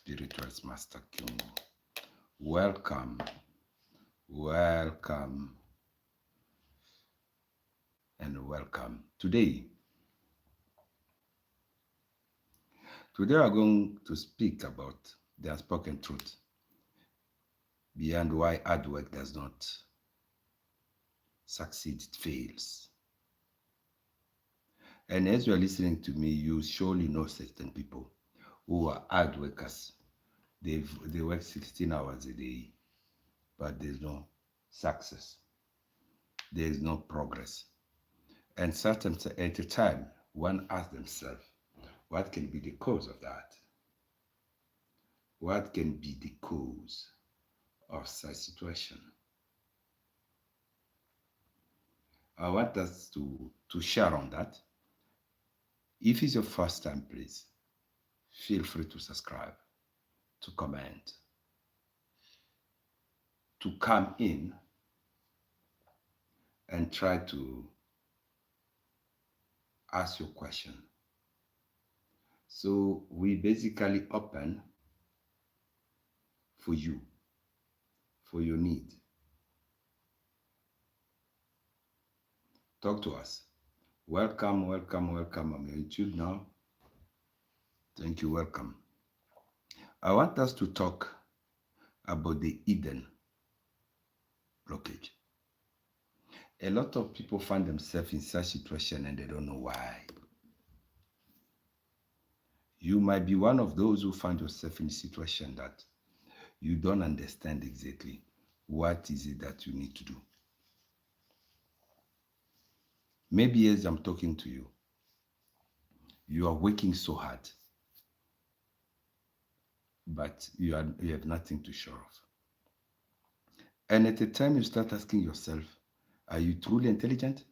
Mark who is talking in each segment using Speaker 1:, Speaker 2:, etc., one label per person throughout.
Speaker 1: Spiritualist Master King. Welcome, welcome, and welcome. Today we are going to speak about the unspoken truth beyond why hard work does not succeed, it fails. And as you are listening to me, you surely know certain people who are hard workers. They work 16 hours a day, but there's no success. There is no progress. And sometimes at a time, one asks themselves, what can be the cause of that? What can be the cause of such situation? I want us to share on that. If it's your first time, please feel free to subscribe, to comment, to come in and try to ask your question. So we basically open for you, for your need. Talk to us. Welcome, welcome, welcome. I'm on YouTube now. Thank you, welcome. I want us to talk about the hidden blockage. A lot of people find themselves in such situation and they don't know why. You might be one of those who find yourself in a situation that you don't understand exactly what is it that you need to do. Maybe as I'm talking to you, you are working so hard, but you have nothing to show off. And at the time you start asking yourself, are you truly intelligent?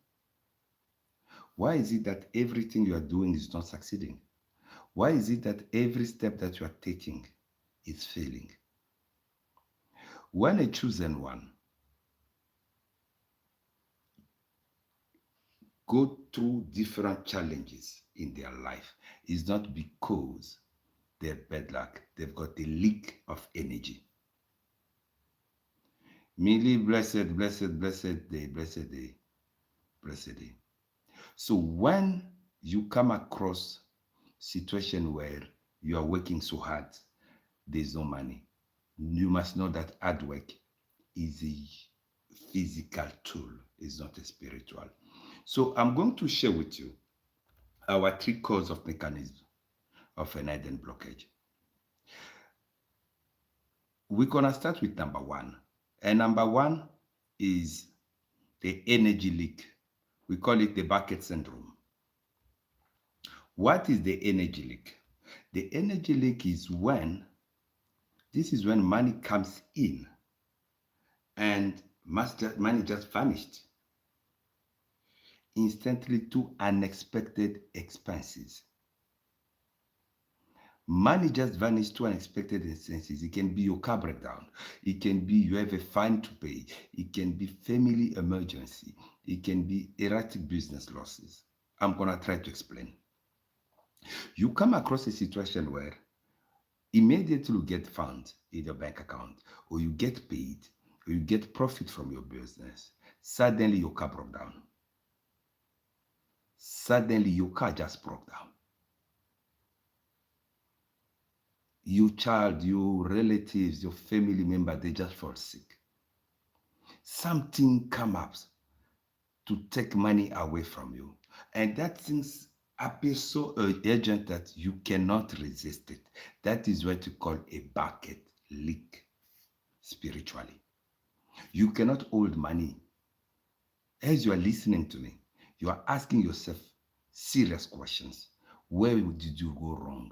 Speaker 1: Why is it that everything you are doing is not succeeding? Why is it that every step that you are taking is failing? When a chosen one go through different challenges in their life, it's not because they're bad luck. They've got a leak of energy. Merely blessed, blessed, blessed day, blessed day, blessed day. So when you come across situation where you are working so hard, there's no money, you must know that hard work is a physical tool, it's not a spiritual. So I'm going to share with you our 3 causes of mechanism of an hidden blockage. We're gonna start with number 1. And number 1 is the energy leak. We call it the bucket syndrome. What is the energy leak? The energy leak is when money comes in and money just vanished instantly to unexpected expenses. Money just vanished to unexpected expenses. It can be your car breakdown. It can be you have a fine to pay. It can be family emergency. It can be erratic business losses. I'm going to try to explain. You come across a situation where immediately you get funds in your bank account, or you get paid, or you get profit from your business. Suddenly your car broke down. Suddenly your car just broke down. Your child, your relatives, your family member, they just fall sick. Something comes up to take money away from you. And that things appears so urgent that you cannot resist it. That is what you call a bucket leak spiritually. You cannot hold money. As you are listening to me, you are asking yourself serious questions. Where did you go wrong?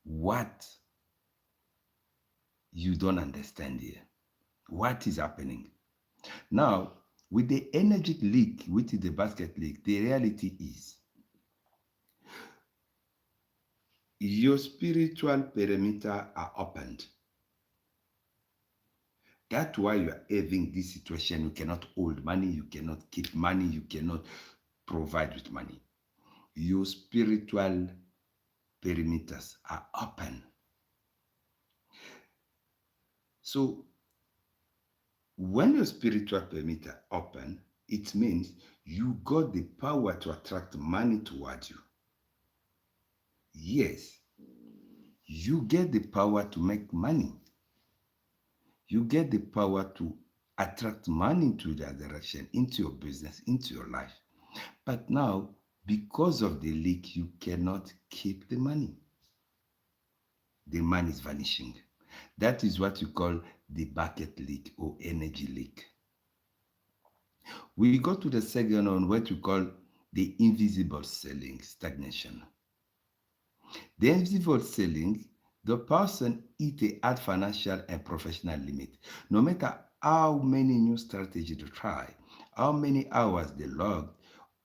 Speaker 1: What you don't understand here? What is happening? Now, with the energy leak, which is the basket leak, the reality is your spiritual perimeter are opened. That's why you are having this situation. You cannot hold money, you cannot keep money, you cannot provide with money. Your spiritual perimeters are open. So when your spiritual perimeter open, it means you got the power to attract money toward you. Yes, you get the power to make money. You get the power to attract money into that direction, into your business, into your life. But now, because of the leak, you cannot keep the money. The money is vanishing. That is what you call the bucket leak or energy leak. We go to the second on what you call the invisible selling stagnation. The invisible selling, the person hit a hard financial and professional limit. No matter how many new strategies they try, how many hours they log,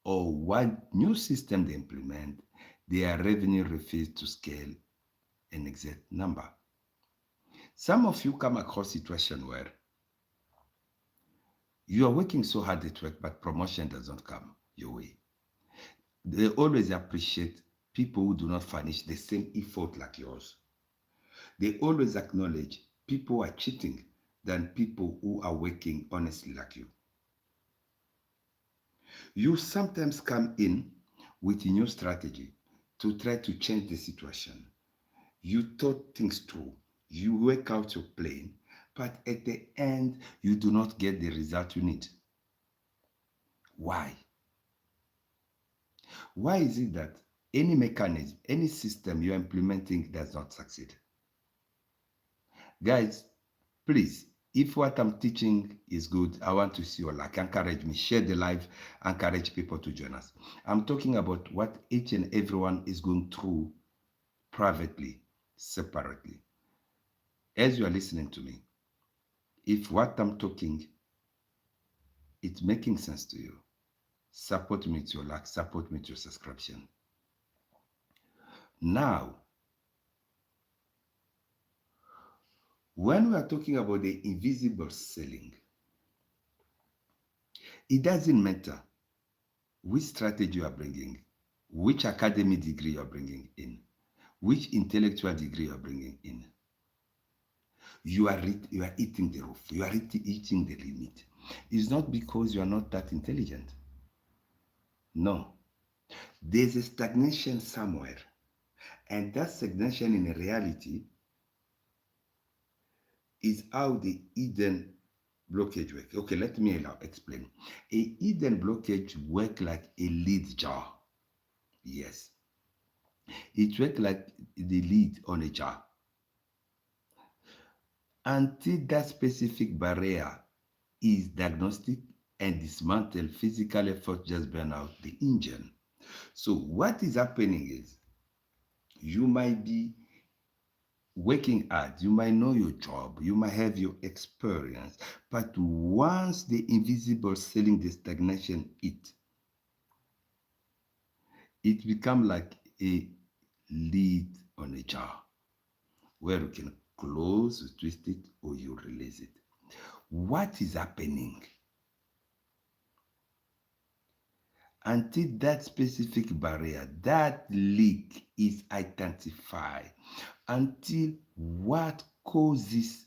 Speaker 1: or what new system they implement, their revenue refuses to scale an exact number. Some of you come across situation where you are working so hard at work, but promotion doesn't come your way. They always appreciate people who do not furnish the same effort like yours. They always acknowledge people are cheating than people who are working honestly like you. You sometimes come in with a new strategy to try to change the situation. You thought things through. You work out your plan, but at the end, you do not get the result you need. Why? Why is it that any mechanism, any system you're implementing does not succeed? Guys, please, if what I'm teaching is good, I want to see your like. Encourage me, share the live, encourage people to join us. I'm talking about what each and everyone is going through privately, separately. As you are listening to me, if what I'm talking it's making sense to you, support me with your like, support me with your subscription. Now, when we are talking about the invisible selling, it doesn't matter which strategy you are bringing, which academic degree you are bringing in, which intellectual degree you are bringing in. You are eating the roof. You are eating the limit. It's not because you are not that intelligent. No. There's a stagnation somewhere. And that stagnation in reality is how the hidden blockage works. Okay, let me explain. A hidden blockage works like a lid jar. Yes. It works like the lid on a jar. Until that specific barrier is diagnostic and dismantled, physical effort just burn out the engine. So what is happening is you might be working hard, you might know your job, you might have your experience, but once the invisible selling, the stagnation it becomes like a lid on a jar where you can close, you twist it, or you release it. What is happening? Until that specific barrier, that leak is identified, until what causes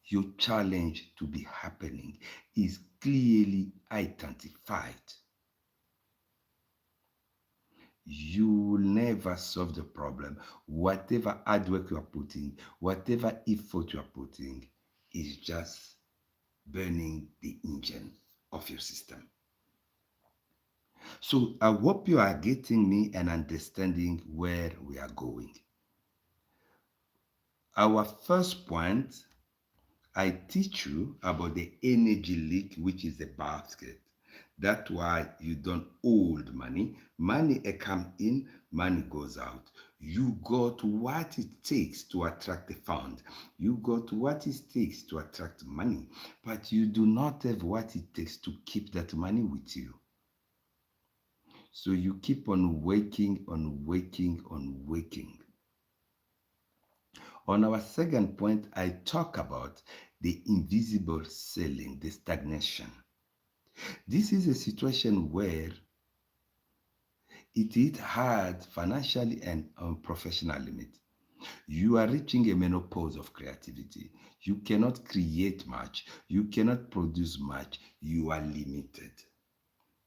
Speaker 1: your challenge to be happening is clearly identified, you will never solve the problem. Whatever hard work you are putting, whatever effort you are putting, is just burning the engine of your system. So I hope you are getting me and understanding where we are going. Our first point, I teach you about the energy leak, which is the basket. That's why you don't hold money. Money comes in, money goes out. You got what it takes to attract the fund. You got what it takes to attract money, but you do not have what it takes to keep that money with you. So you keep on waking, on waking, on waking. On our second point, I talk about the invisible ceiling, the stagnation. This is a situation where it is hard financially and on professional limit. You are reaching a menopause of creativity. You cannot create much. You cannot produce much. You are limited.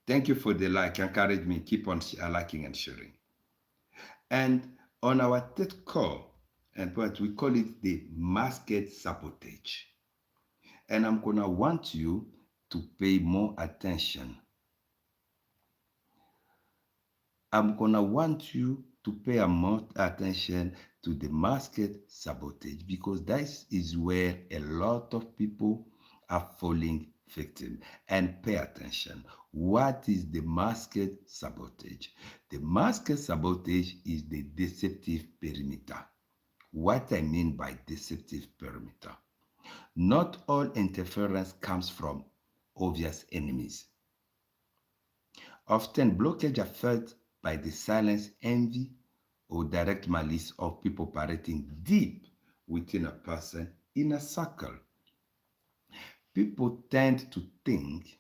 Speaker 1: Thank you for the like. Encourage me. Keep on liking and sharing. And on our third call, and what we call it the masked sabotage. And I'm gonna want you to pay more attention. I'm gonna want you to pay more attention to the masked sabotage because that is where a lot of people are falling victim. And pay attention. What is the masked sabotage? The masked sabotage is the deceptive perimeter. What I mean by deceptive perimeter. Not all interference comes from obvious enemies. Often blockage are felt by the silence, envy, or direct malice of people operating deep within a person in a circle. People tend to think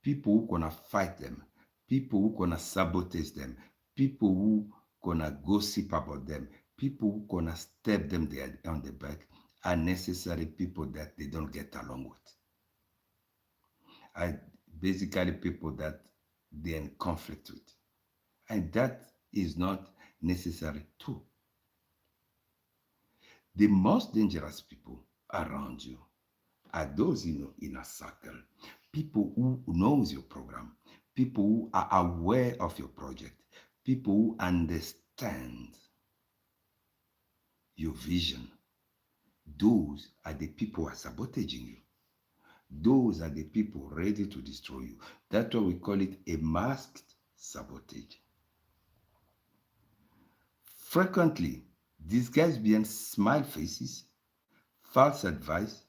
Speaker 1: people who gonna fight them, people who gonna sabotage them, people who gonna gossip about them, people who gonna stab them on the back are necessary people that they don't get along with. Are basically people that they're in conflict with. And that is not necessary too. The most dangerous people around you are those in a circle, people who knows your program, people who are aware of your project, people who understand your vision. Those are the people who are sabotaging you. Those are the people ready to destroy you. That's why we call it a masked sabotage. Frequently, disguised behind smile faces, false advice,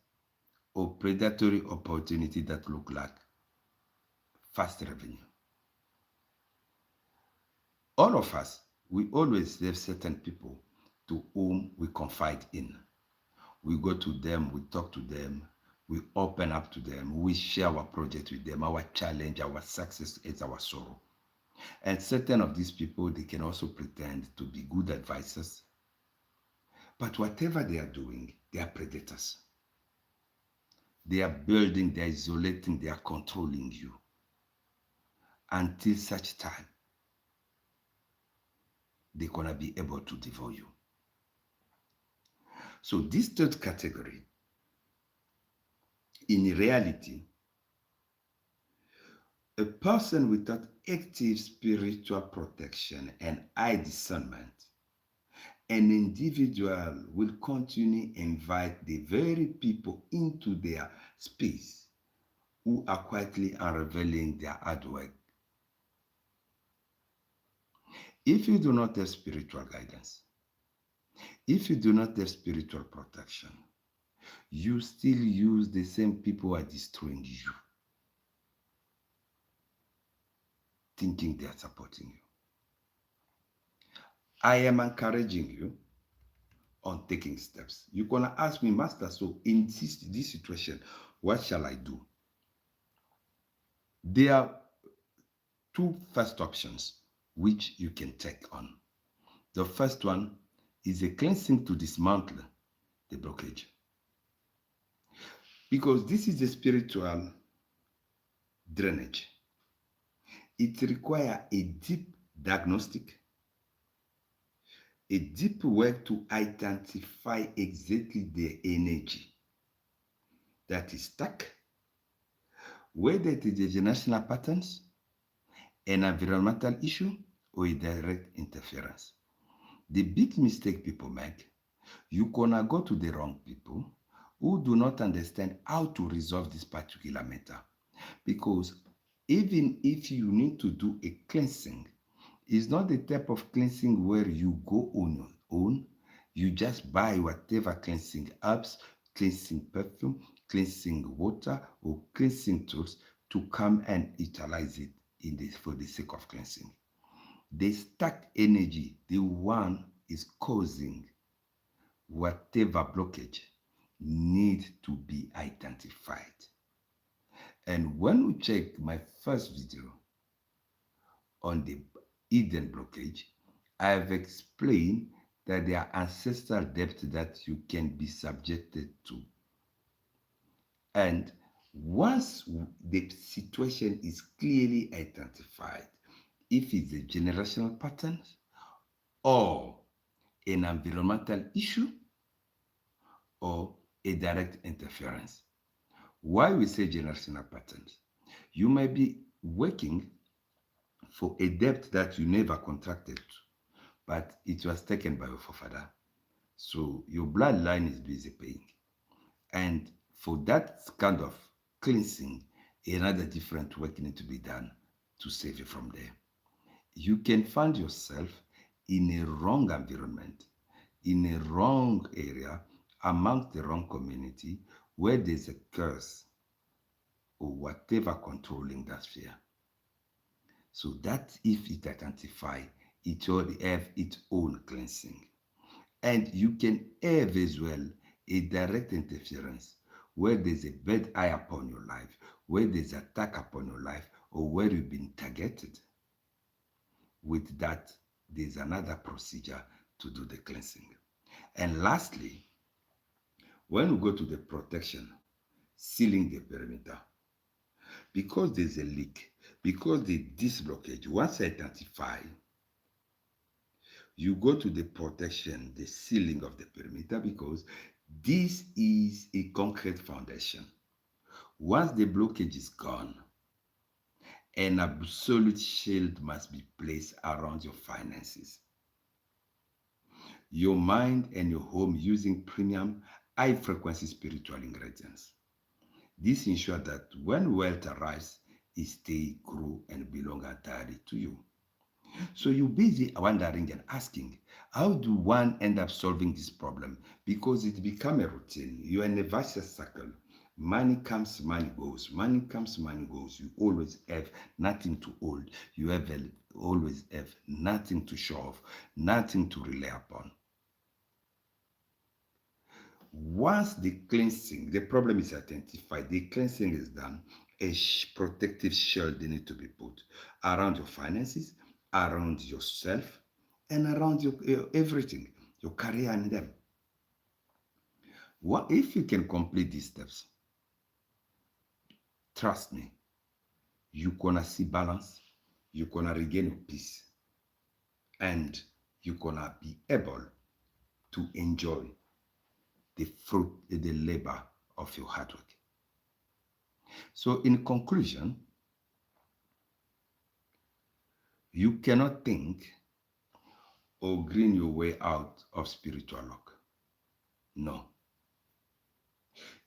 Speaker 1: or predatory opportunity that look like fast revenue. All of us, we always have certain people to whom we confide in. We go to them, we talk to them, we open up to them, we share our project with them, our challenge, our success, it's our sorrow. And certain of these people, they can also pretend to be good advisors. But whatever they are doing, they are predators. They are building, they are isolating, they are controlling you until such time they're going to be able to devour you. So this third category, in reality, a person without active spiritual protection and high discernment, an individual will continue invite the very people into their space who are quietly unraveling their hard work. If you do not have spiritual guidance, if you do not have spiritual protection, you still use the same people who are destroying you, thinking they are supporting you. I am encouraging you on taking steps. You're going to ask me, Master, so in this situation, what shall I do? There are two first options which you can take on. The first one is a cleansing to dismantle the blockage. Because this is a spiritual drainage. It requires a deep diagnostic, a deep work to identify exactly the energy that is stuck, whether it is a generational patterns, an environmental issue, or a direct interference. The big mistake people make, you're gonna go to the wrong people who do not understand how to resolve this particular matter. Because even if you need to do a cleansing, it's not the type of cleansing where you go on your own. You just buy whatever cleansing herbs, cleansing perfume, cleansing water, or cleansing tools to come and utilize it for the sake of cleansing. The stuck energy, the one is causing whatever blockage, need to be identified. And when we check my first video on the hidden blockage, I have explained that there are ancestral debts that you can be subjected to. And once the situation is clearly identified, if it's a generational pattern or an environmental issue or a direct interference. Why we say generational patterns? You may be working for a debt that you never contracted, but it was taken by your forefather. So your bloodline is busy paying. And for that kind of cleansing, another different work needs to be done to save you from there. You can find yourself in a wrong environment, in a wrong area, amongst the wrong community, where there's a curse or whatever controlling that sphere. So that if it identify, it will have its own cleansing. And you can have as well a direct interference where there's a bad eye upon your life, where there's attack upon your life, or where you've been targeted. With that, there's another procedure to do the cleansing. And lastly, when we go to the protection, sealing the perimeter, because there's a leak, because the disblockage, once identified, you go to the protection, the sealing of the perimeter, because this is a concrete foundation. Once the blockage is gone, an absolute shield must be placed around your finances, your mind, and your home using premium, high frequency spiritual ingredients. This ensures that when wealth arrives, it stays, grow, and belong entirely to you. So you're busy wondering and asking, how do one end up solving this problem? Because it becomes a routine. You're in a vicious circle. Money comes, money goes. Money comes, money goes. You always have nothing to hold. You always have nothing to show off, nothing to rely upon. Once the cleansing, the problem is identified, the cleansing is done, a protective shield needs to be put around your finances, around yourself, and around your everything, your career and them. If you can complete these steps, trust me, you're gonna see balance, you're gonna regain your peace, and you're gonna be able to enjoy the fruit, the labor of your hard work. So in conclusion, you cannot think or green your way out of spiritual lock. No.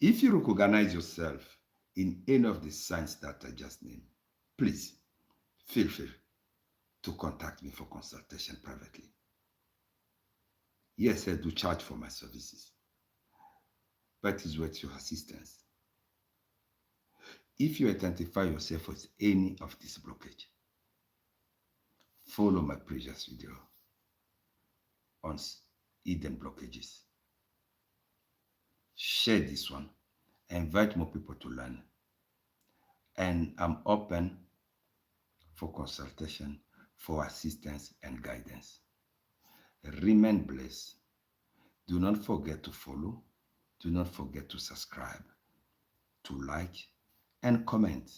Speaker 1: If you recognize yourself in any of the signs that I just named, please feel free to contact me for consultation privately. Yes, I do charge for my services, but it's worth your assistance. If you identify yourself with any of this blockage, follow my previous video on hidden blockages. Share this one, invite more people to learn, and I'm open for consultation, for assistance and guidance. Remain blessed. Do not forget to follow. Do not forget to subscribe, to like, and comment.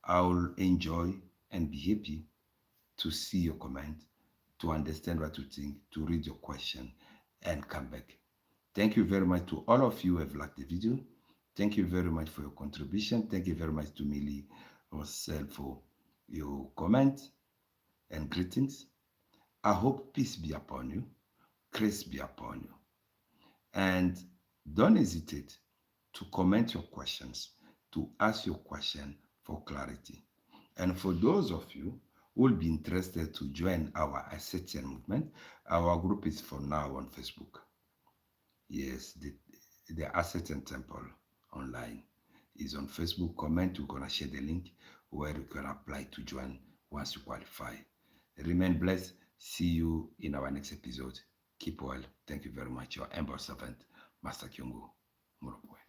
Speaker 1: I will enjoy and be happy to see your comment, to understand what you think, to read your question, and come back. Thank you very much to all of you who have liked the video. Thank you very much for your contribution. Thank you very much to Millie herself for your comment and greetings. I hope peace be upon you, grace be upon you. And don't hesitate to comment your questions, to ask your question for clarity. And for those of you who will be interested to join our Ascetian movement, our group is for now on Facebook. Yes, the Ascetian Temple online is on Facebook. Comment, we're going to share the link where you can apply to join once you qualify. Remain blessed. See you in our next episode. Keep well. Thank you very much. Your humble servant, Master Kyungu Murokwe.